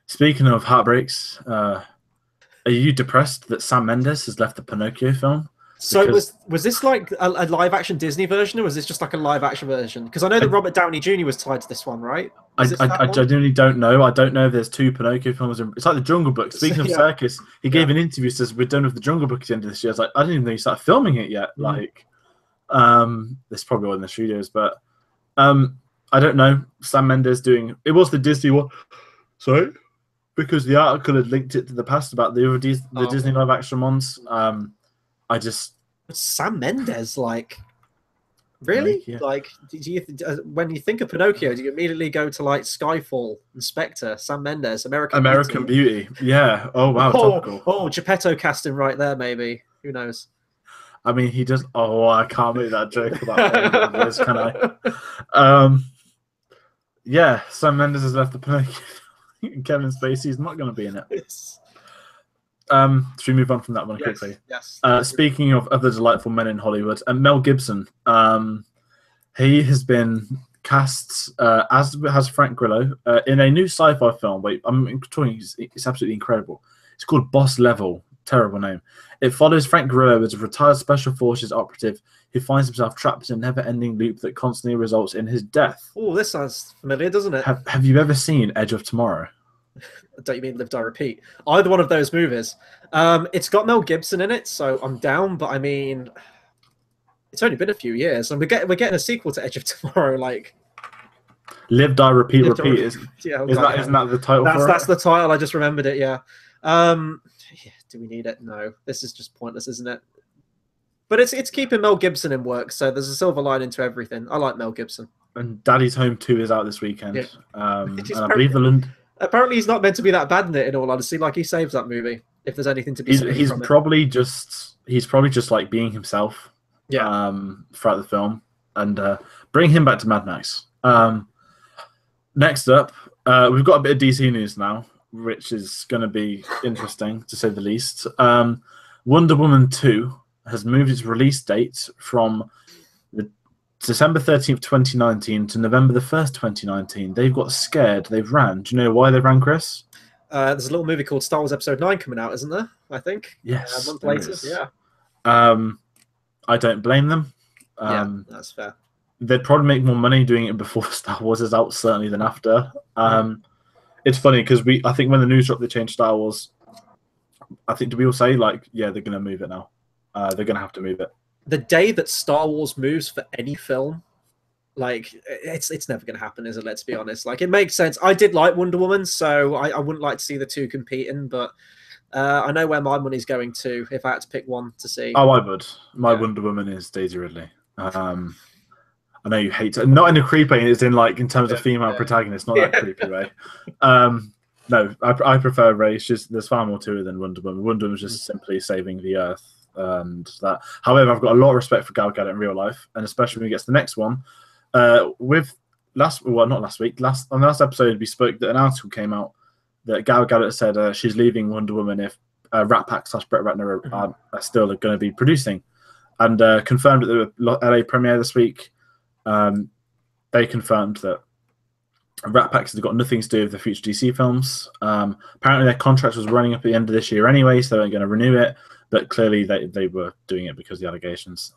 Speaking of heartbreaks, are you depressed that Sam Mendes has left the Pinocchio film? So was this like a live action Disney version, or was this just like a live action version? Because I know that Robert Downey Jr. was tied to this one, right? I genuinely don't know. I don't know if there's two Pinocchio films. It's like the Jungle Book. Speaking of Serkis, he gave an interview, says we're done with the Jungle Book at the end of this year. I was like, I didn't even know you started filming it yet. Like, this probably wasn't in the studios, but I don't know. Sam Mendes doing it was the Disney one. Sorry. Because the article had linked it to the past about the Disney live action ones. Sam Mendes, like, really? Yeah. Like, when you think of Pinocchio, do you immediately go to like Skyfall, Inspector, Sam Mendes, American Beauty? Yeah. Oh wow. Oh, Geppetto casting right there, maybe. Who knows? I mean, he does. Oh, I can't make that joke about this, can I? Yeah, Sam Mendes has left the Pinocchio. Kevin Spacey's not going to be in it. Should we move on from that one quickly? Yes. Speaking of other delightful men in Hollywood, Mel Gibson, he has been cast, as has Frank Grillo, in a new sci-fi film. Wait, I'm talking. It's absolutely incredible. It's called Boss Level. Terrible name. It follows Frank Grillo as a retired Special Forces operative who finds himself trapped in a never-ending loop that constantly results in his death. Oh, this sounds familiar, doesn't it? Have you ever seen Edge of Tomorrow? Don't you mean Live, Die, Repeat? Either one of those movies. It's got Mel Gibson in it, so I'm down. But I mean, it's only been a few years, and we're getting a sequel to Edge of Tomorrow. Like, Live, Die, Repeat, Repeat. Isn't that the title? That's the title. I just remembered it. Yeah. Do we need it? No. This is just pointless, isn't it? But it's keeping Mel Gibson in work, so there's a silver lining to everything. I like Mel Gibson. And Daddy's Home 2 is out this weekend. Yeah. And I believe apparently he's not meant to be that bad in it, in all honesty. Like, he saves that movie, if there's anything to be said. He's probably just like being himself. Yeah. Throughout the film, and bring him back to Mad Max. Next up, we've got a bit of DC news now, which is going to be interesting to say the least. Wonder Woman 2 has moved its release date from December 13th, 2019 to November the 1st, 2019. They've got scared. They've ran. Do you know why they ran, Chris? There's a little movie called Star Wars Episode 9 coming out, isn't there? I think. Yes. A month later. Yeah. I don't blame them. Yeah, that's fair. They'd probably make more money doing it before Star Wars is out, certainly, than after. It's funny because I think when the news dropped they changed Star Wars, I think, do we all say, like, yeah, they're going to move it now? They're going to have to move it. The day that Star Wars moves for any film, like, it's never going to happen, is it? Let's be honest. Like, it makes sense. I did like Wonder Woman, so I wouldn't like to see the two competing, but I know where my money's going to if I had to pick one to see. Oh, I would. My Wonder Woman is Daisy Ridley. I know you hate it. Not in a creepy, it's in, like, in terms of female protagonist, not that creepy way. No, I prefer Rey. There's far more to it than Wonder Woman. Wonder Woman's just simply saving the Earth and that. However, I've got a lot of respect for Gal Gadot in real life, and especially when he gets to the next one. On the last episode, we spoke that an article came out that Gal Gadot said she's leaving Wonder Woman if Rat Pack / Brett Ratner are still going to be producing, and confirmed at the LA premiere this week. They confirmed that Rat Pack has got nothing to do with the future DC films. Apparently, their contract was running up at the end of this year anyway, so they weren't going to renew it. But clearly, they were doing it because of the allegations,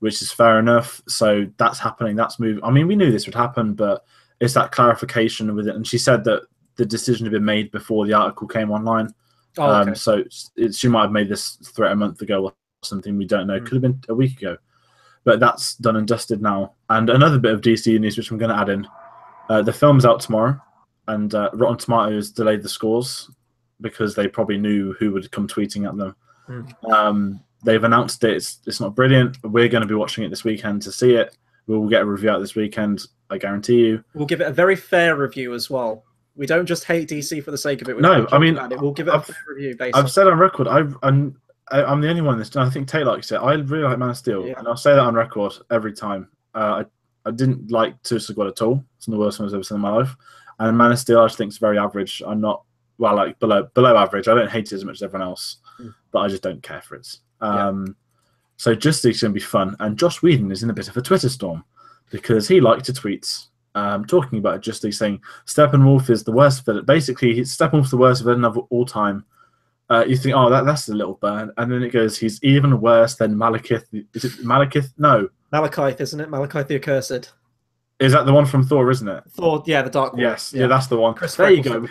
which is fair enough. So that's happening. That's moving. I mean, we knew this would happen, but it's that clarification with it. And she said that the decision had been made before the article came online. Oh, okay. So she might have made this threat a month ago or something. We don't know. Could have been a week ago. But that's done and dusted now. And another bit of DC news, which I'm going to add in. The film's out tomorrow, and Rotten Tomatoes delayed the scores because they probably knew who would come tweeting at them. They've announced it. It's not brilliant. We're going to be watching it this weekend to see it. We will get a review out this weekend, I guarantee you. We'll give it a very fair review as well. We don't just hate DC for the sake of it. No, I mean, we'll give it a fair review. I've said on record, I'm the only one that's. I think Tate likes it. I really like Man of Steel, and I'll say that on record every time. I didn't like Suicide Squad at all. It's one of the worst ones I've ever seen in my life. And Man of Steel, I just think it's very average. I'm not like below average. I don't hate it as much as everyone else, but I just don't care for it. So Justice is going to be fun, and Joss Whedon is in a bit of a Twitter storm because he liked to tweet talking about Justice, saying Steppenwolf is the worst villain. Basically, Steppenwolf's the worst villain of all time. You think, oh, that's a little burn, and then it goes, he's even worse than Malekith. Is it Malekith? No, Malekith, isn't it? Malekith the Accursed. Is that the one from Thor? Isn't it? Thor, yeah, the Dark One. Yes, yeah, that's the one. Chris there you go.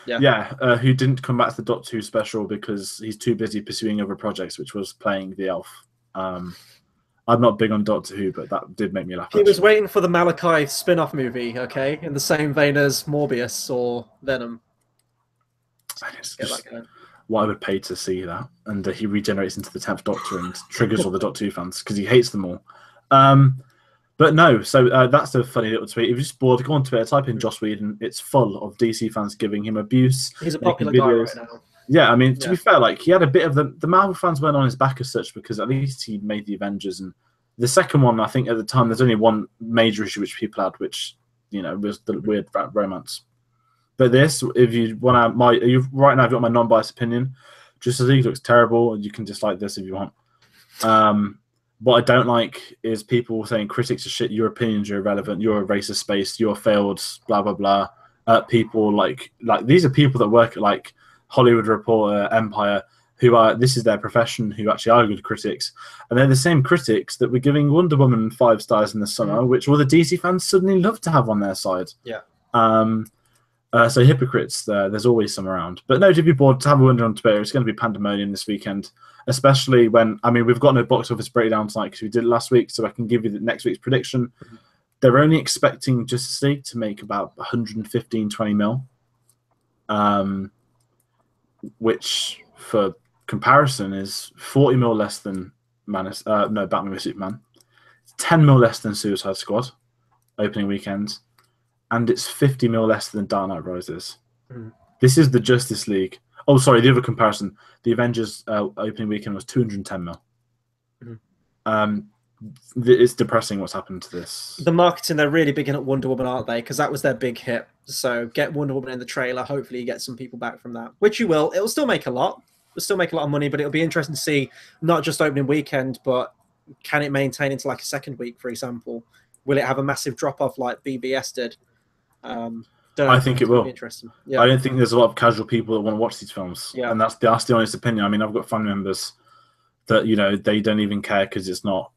Yeah, who didn't come back to the Doctor Who special because he's too busy pursuing other projects, which was playing the elf. I'm not big on Doctor Who, but that did make me laugh. He was waiting for the Malekith spin-off movie, okay, in the same vein as Morbius or Venom. What I would pay to see that, and he regenerates into the 10th Doctor and triggers all the Doctor Who fans because he hates them all. But no, so that's a funny little tweet. If you're just bored, go on Twitter, type in Joss Whedon. It's full of DC fans giving him abuse. He's a popular guy right now. Yeah, I mean, to be fair, like, he had a bit of the Marvel fans weren't on his back as such because at least he made the Avengers. And the second one, I think at the time, there's only one major issue which people had, which, was the weird romance. But this, if you want to, right now I've got my non-biased opinion. Justice League looks terrible. You can dislike this if you want. What I don't like is people saying critics are shit, your opinions are irrelevant, you're a racist space, you're failed, blah, blah, blah. People like these are people that work at like Hollywood Reporter, Empire, who are, this is their profession, who actually are good critics. And they're the same critics that were giving Wonder Woman 5 stars in the summer, which all the DC fans suddenly love to have on their side. Yeah. So hypocrites, there's always some around. But no, to be bored, to have a wonder on Twitter, it's going to be pandemonium this weekend, especially when, I mean, we've got no box office breakdown tonight because we did it last week, so I can give you the next week's prediction. They're only expecting Justice League to make about 115-20 mil, which, for comparison, is 40 mil less than Batman vs Superman. It's 10 mil less than Suicide Squad opening weekend. And it's 50 mil less than Dark Knight Rises. This is the Justice League. Oh, sorry, the other comparison. The Avengers opening weekend was 210 mil. It's depressing what's happened to this. The marketing, they're really big in Wonder Woman, aren't they? Because that was their big hit. So get Wonder Woman in the trailer. Hopefully you get some people back from that, which you will. It'll still make a lot. It'll still make a lot of money, but it'll be interesting to see not just opening weekend, but can it maintain into like a second week, for example? Will it have a massive drop-off like BBS did? I think it will. Interesting. Yeah. I don't think there's a lot of casual people that want to watch these films. Yeah. And that's the honest opinion. I mean, I've got family members that they don't even care because it's not.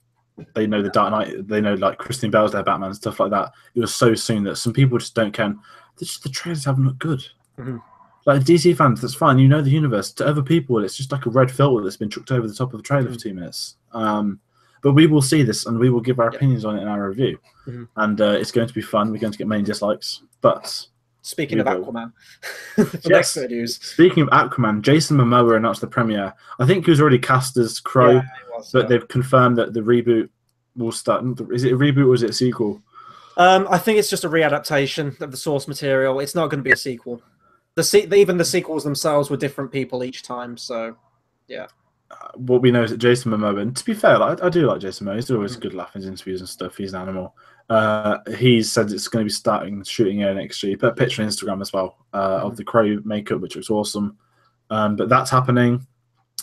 They know the Dark Knight. They know like Christian Bale's their Batman and stuff like that. It was so soon that some people just don't care. The trailers haven't looked good. Mm-hmm. Like DC fans, that's fine. You know the universe. To other people, it's just like a red filter that's been chucked over the top of the trailer for 2 minutes. But we will see this and we will give our opinions on it in our review. And it's going to be fun. We're going to get many dislikes. But speaking of Aquaman, next bit of news. Speaking of Aquaman, Jason Momoa announced the premiere. I think he was already cast as Crow, but they've confirmed that the reboot will start. Is it a reboot or is it a sequel? I think it's just a readaptation of the source material. It's not going to be a sequel. Even the sequels themselves were different people each time. So, yeah. What we know is that Jason Momoa, and to be fair, I do like Jason Momoa. He's always good laughing in interviews and stuff. He's an animal. He said it's going to be starting shooting here next year. He put a picture on Instagram as well of the Crow makeup, which looks awesome. But that's happening.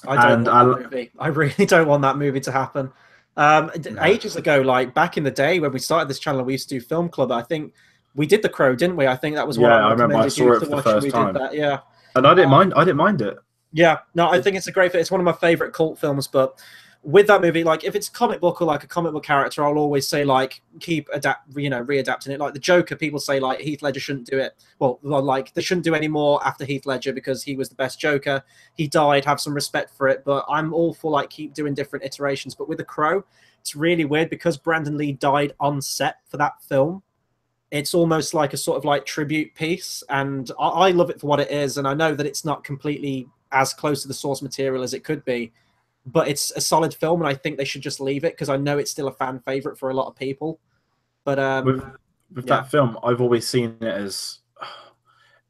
I don't want that movie. I really don't want that movie to happen. Ages ago, like back in the day when we started this channel, we used to do Film Club. I think we did The Crow, didn't we? I think that was what I remember. I saw it for the first time. Yeah, and I didn't mind. I didn't mind it. Yeah, no, I think it's a great fit. It's one of my favorite cult films. But with that movie, like if it's a comic book or like a comic book character, I'll always say like keep readapting it. Like the Joker, people say like Heath Ledger shouldn't do it. Well, like they shouldn't do any more after Heath Ledger because he was the best Joker. He died. Have some respect for it. But I'm all for like keep doing different iterations. But with The Crow, it's really weird because Brandon Lee died on set for that film. It's almost like a sort of like tribute piece, and I love it for what it is. And I know that it's not completely as close to the source material as it could be, but it's a solid film, and I think they should just leave it because I know it's still a fan favorite for a lot of people. But with that film, I've always seen it as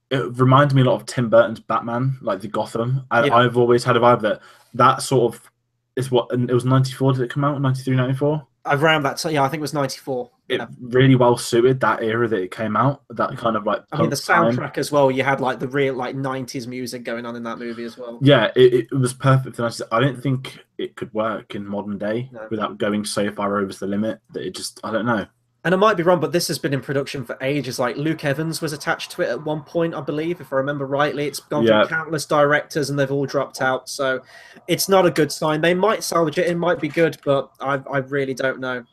it reminded me a lot of Tim Burton's Batman, like the Gotham. And I've always had a vibe that sort of is what, and it was 94. Did it come out 93, 94? Around that, I think it was 94. It really well suited that era that it came out. That kind of like. I mean, the soundtrack as well. You had like the real like 90s music going on in that movie as well. Yeah, it was perfect. And I don't think it could work in modern day without going so far over the limit that it just. I don't know. And I might be wrong, but this has been in production for ages. Like Luke Evans was attached to it at one point, I believe, if I remember rightly. It's gone through countless directors, and they've all dropped out. So it's not a good sign. They might salvage it. It might be good, but I really don't know.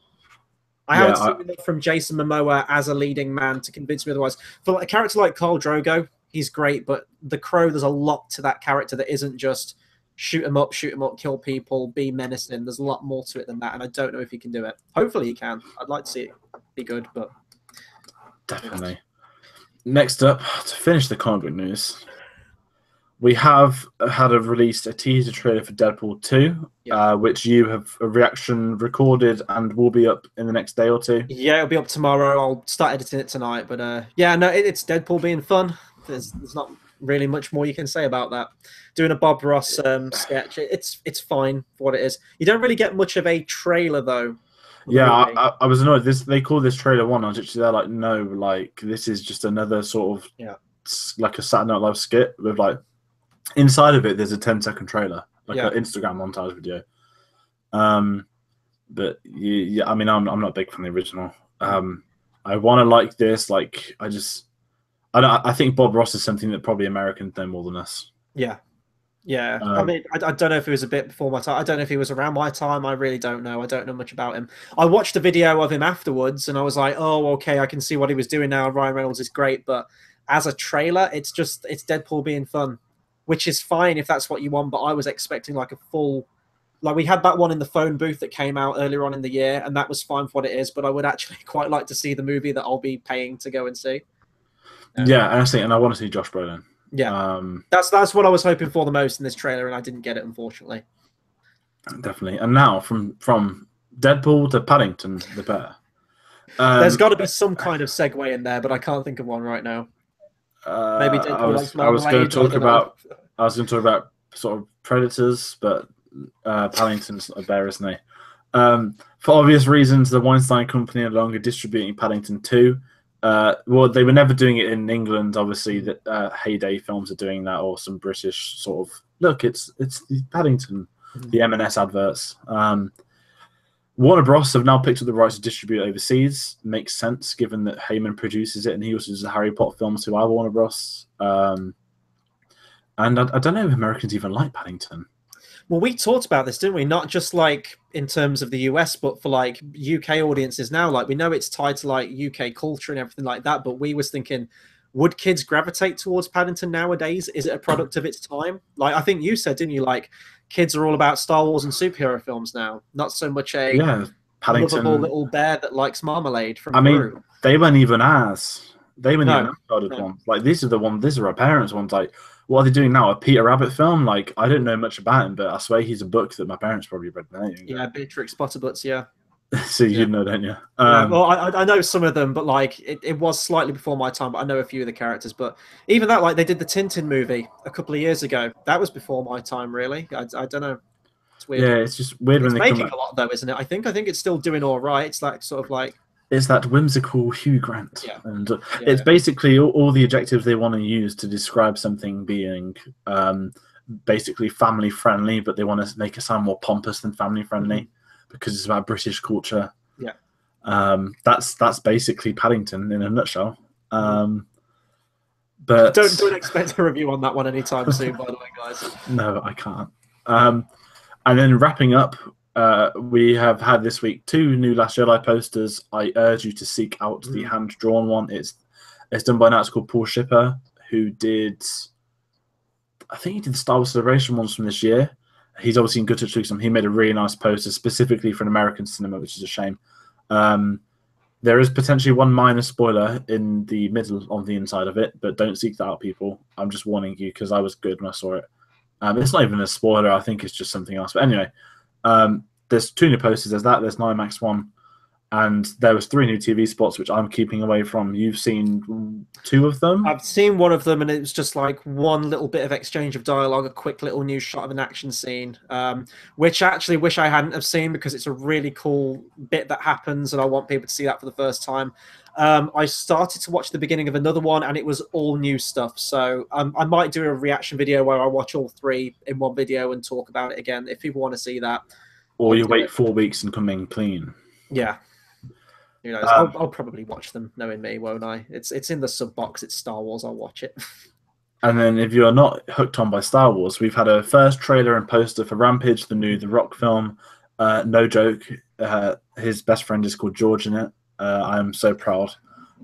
I haven't seen enough from Jason Momoa as a leading man to convince me otherwise. For a character like Khal Drogo, he's great, but the Crow, there's a lot to that character that isn't just shoot him up, kill people, be menacing. There's a lot more to it than that, and I don't know if he can do it. Hopefully he can. I'd like to see it be good, but definitely. Next up, to finish the comic book news, we have released a teaser trailer for Deadpool 2, which you have a reaction recorded and will be up in the next day or two. Yeah, it'll be up tomorrow. I'll start editing it tonight, but it's Deadpool being fun. There's not really much more you can say about that. Doing a Bob Ross sketch, it's fine for what it is. You don't really get much of a trailer though. Yeah, I was annoyed. They call this trailer 1. I was actually there like, no, like this is just another sort of like a Saturday Night Live skit with like inside of it. There's a 10-second trailer, like an Instagram montage video. But I mean, I'm not big fan of the original. I want to like this. Like I think Bob Ross is something that probably Americans know more than us. Yeah. I mean, I don't know if he was a bit before my time. I don't know if he was around my time. I really don't know. I don't know much about him. I watched a video of him afterwards, and I was like, oh, okay, I can see what he was doing now. Ryan Reynolds is great, but as a trailer, it's Deadpool being fun, which is fine if that's what you want. But I was expecting like a full. Like we had that one in the phone booth that came out earlier on in the year, and that was fine for what it is. But I would actually quite like to see the movie that I'll be paying to go and see. And I want to see Josh Brolin. Yeah, that's what I was hoping for the most in this trailer, and I didn't get it, unfortunately. Definitely. And now from Deadpool to Paddington the Bear. There's got to be some kind of segue in there, but I can't think of one right now. Maybe Deadpool I was going to talk about sort of predators, but Paddington's a bear, isn't he? For obvious reasons, the Weinstein Company are no longer distributing Paddington 2. Well, they were never doing it in England. Obviously, that Heyday Films are doing that, or some British sort of look. It's the Paddington, the M&S adverts. Warner Bros. Have now picked up the rights to distribute overseas. Makes sense given that Heyman produces it, and he also does the Harry Potter films who are Warner Bros. And I don't know if Americans even like Paddington. Well, we talked about this, didn't we? Not just like in terms of the US, but for like UK audiences now. Like we know it's tied to like UK culture and everything like that, but we was thinking, would kids gravitate towards Paddington nowadays? Is it a product of its time? Like I think you said, didn't you? Like kids are all about Star Wars and superhero films now, not so much a Yeah, lovable Paddington. little bear that likes marmalade from I mean, Peru. they weren't even as they weren't even No, as coded no. ones. Like these are the ones. These are our parents' ones. Like what are they doing now? A Peter Rabbit film? Like I don't know much about him, but I swear he's a book that my parents probably read when they were younger. Yeah, Beatrix Butterbutts, yeah. So Yeah. you know, don't you? Yeah, well, I know some of them, but like it was slightly before my time. But I know a few of the characters. But even that, like they did the Tintin movie a couple of years ago. That was before my time, really. I don't know. It's weird. Yeah, it's just weird when It's they come making back. a lot though, isn't it? I think it's still doing all right. It's like sort of like It's that whimsical Hugh Grant, yeah, and it's yeah. basically all the adjectives they want to use to describe something being basically family friendly, but they want to make it sound more pompous than family friendly because it's about British culture. Yeah. That's basically Paddington in a nutshell. But Don't expect a review on that one anytime soon, by the way, guys. no, I can't. And then wrapping up, we have had this week 2 new Last Jedi posters. I urge you to seek out the hand-drawn one. It's done by an artist called Paul Shipper, who did, I think he did the Star Wars Celebration ones from this year. He's obviously in Good Touch Lucas. He made a really nice poster specifically for an American cinema, which is a shame. There is potentially one minor spoiler in the middle on the inside of it, but don't seek that out, people. I'm just warning you because I was good when I saw it. It's not even a spoiler. I think it's just something else. But anyway, there's 2 new posters. There's that. There's an IMAX one. And there was 3 new TV spots, which I'm keeping away from. You've seen 2 of them? I've seen one of them, and it was just like one little bit of exchange of dialogue, a quick little new shot of an action scene, which I actually wish I hadn't have seen because it's a really cool bit that happens, and I want people to see that for the first time. I started to watch the beginning of another one, and it was all new stuff. So I might do a reaction video where I watch all 3 in one video and talk about it again if people want to see that. Or you wait 4 weeks and come in clean. Yeah. Who knows? I'll probably watch them, knowing me, won't I? It's in the sub box. It's Star Wars. I'll watch it. And then if you are not hooked on by Star Wars, we've had a first trailer and poster for Rampage, the new The Rock film. No joke. His best friend is called George in it. I am so proud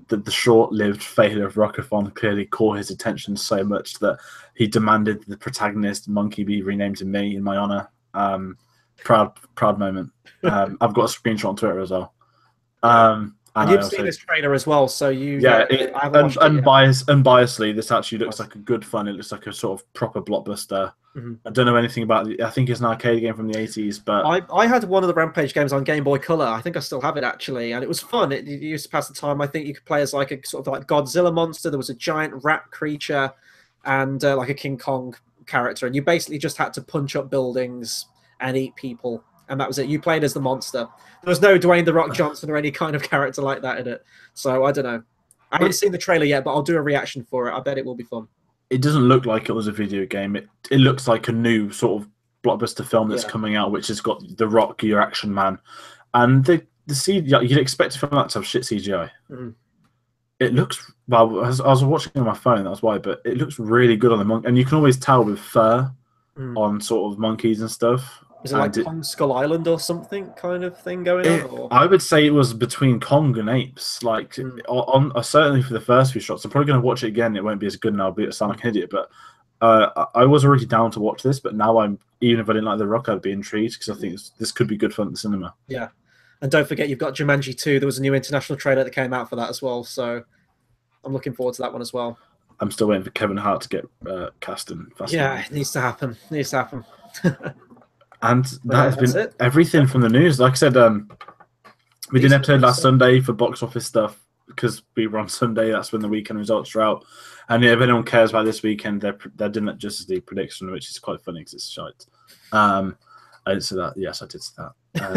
that the short-lived failure of Rockathon clearly caught his attention so much that he demanded the protagonist Monkey be renamed to me in my honor. Proud moment. I've got a screenshot on Twitter as well. And you've seen this trailer as well, so you unbiasedly, this actually looks like a good fun. It looks like a sort of proper blockbuster. I don't know anything about it. I think it's an arcade game from the 80s, but I had one of the Rampage games on Game Boy Color. I think I still have it actually, and it was fun. It used to pass the time. I think you could play as like a sort of like Godzilla monster. There was a giant rat creature and like a King Kong character, and you basically just had to punch up buildings and eat people. And that was it. You played as the monster. There was no Dwayne The Rock Johnson or any kind of character like that in it. So I don't know. I haven't seen the trailer yet, but I'll do a reaction for it. I bet it will be fun. It doesn't look like it was a video game. It looks like a new sort of blockbuster film that's coming out, which has got The Rock, your action man. And the CGI, you'd expect a film like that to have shit CGI. It looks, well, I was watching on my phone, that's why, but it looks really good on the monkey. And you can always tell with fur on sort of monkeys and stuff. Is it like Kong Skull Island or something kind of thing going on? Or? I would say it was between Kong and apes. Like, certainly for the first few shots. I'm probably going to watch it again. It won't be as good now, I'll sound like an idiot. But I was already down to watch this, but now even if I didn't like The Rock, I'd be intrigued because I think this could be good fun at the cinema. Yeah. And don't forget, you've got Jumanji 2. There was a new international trailer that came out for that as well. So I'm looking forward to that one as well. I'm still waiting for Kevin Hart to get cast in. Yeah, it needs to happen. It needs to happen. And that has been everything from the news. Like I said, we did an episode last Sunday for box office stuff because we were on Sunday. That's when the weekend results are out. And if anyone cares about this weekend, they're doing that Justice League prediction, which is quite funny because it's shite. I didn't say that. Yes, I did say that.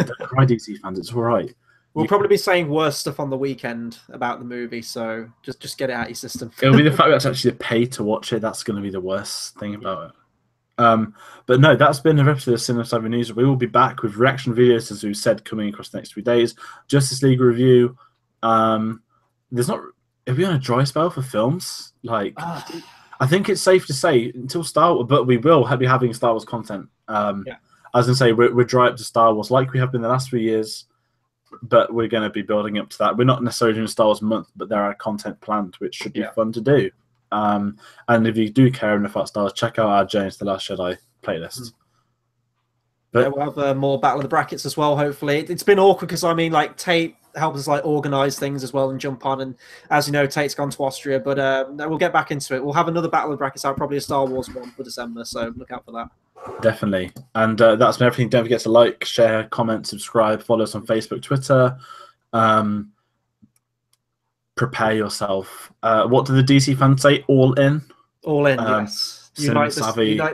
Don't cry, DC fans. It's all right. We'll probably be saying worse stuff on the weekend about the movie, so just get it out of your system. It'll be the fact that actually pay to watch it. That's going to be the worst thing about it. But no, that's been a episode of Cinema Cyber News. We will be back with reaction videos, as we've said, coming across the next 3 days. Justice League review. There's not. Are we on a dry spell for films? Like, I think it's safe to say until Star Wars, but we will be having Star Wars content Yeah. I was going to say, we're dry up to Star Wars like we have been the last 3 years, but we're going to be building up to that. We're not necessarily doing Star Wars month, but there are content planned, which should be fun to do. And if you do care enough about Star Wars, check out our Journey to the Last Jedi playlist. But yeah, we'll have more Battle of the Brackets as well, hopefully. It's been awkward because, I mean, like, Tate helps us, like, organise things as well and jump on. And as you know, Tate's gone to Austria, but we'll get back into it. We'll have another Battle of the Brackets out, probably a Star Wars one for December, so look out for that. Definitely. And that's been everything. Don't forget to like, share, comment, subscribe, follow us on Facebook, Twitter. Prepare yourself. What do the DC fans say? All in? All in, yes. Unite the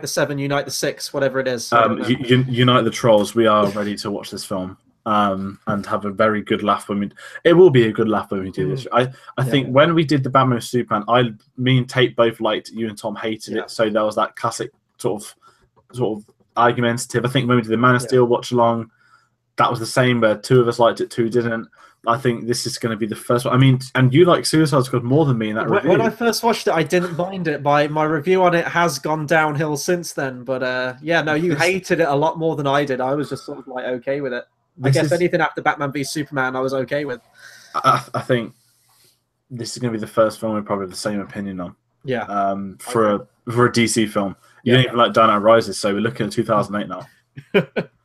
7, unite the 6, whatever it is. Unite the trolls. We are ready to watch this film and have a very good laugh when we. It will be a good laugh when we do this. I think when we did the Batman vs Superman, me and Tate both liked it. You and Tom hated it. So there was that classic sort of argumentative. I think when we did the Man of Steel watch along, that was the same. Where 2 of us liked it, 2 didn't. I think this is going to be the first one. I mean, and you like Suicide Squad more than me in that review. When I first watched it, I didn't mind it. My review on it has gone downhill since then. But yeah, no, you hated it a lot more than I did. I was just sort of like okay with it. I guess anything after Batman v Superman, I was okay with. I think this is going to be the first film we probably have the same opinion on. Yeah. For a DC film, you don't even like Dark Knight Rises, so we're looking at 2008 now.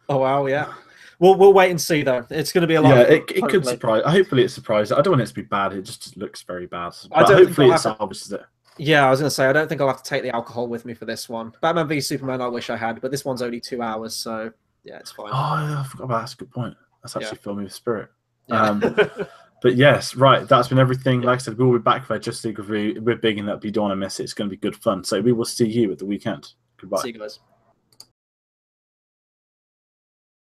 Oh wow, yeah. We'll wait and see though. It's going to be a lot. Yeah, it could surprise. Hopefully, it surprises. I don't want it to be bad. It just looks very bad. But hopefully, it salvages it. Yeah, I was going to say I don't think I'll have to take the alcohol with me for this one. Batman v Superman, I wish I had, but this one's only 2 hours, so yeah, it's fine. Oh, I forgot about that. That's a good point. That's actually filming with Spirit. Yeah. But yes, right. That's been everything. Like I said, we'll be back for Justice League review. We're big in that. You don't want to miss it. It's going to be good fun. So we will see you at the weekend. Goodbye. See you guys.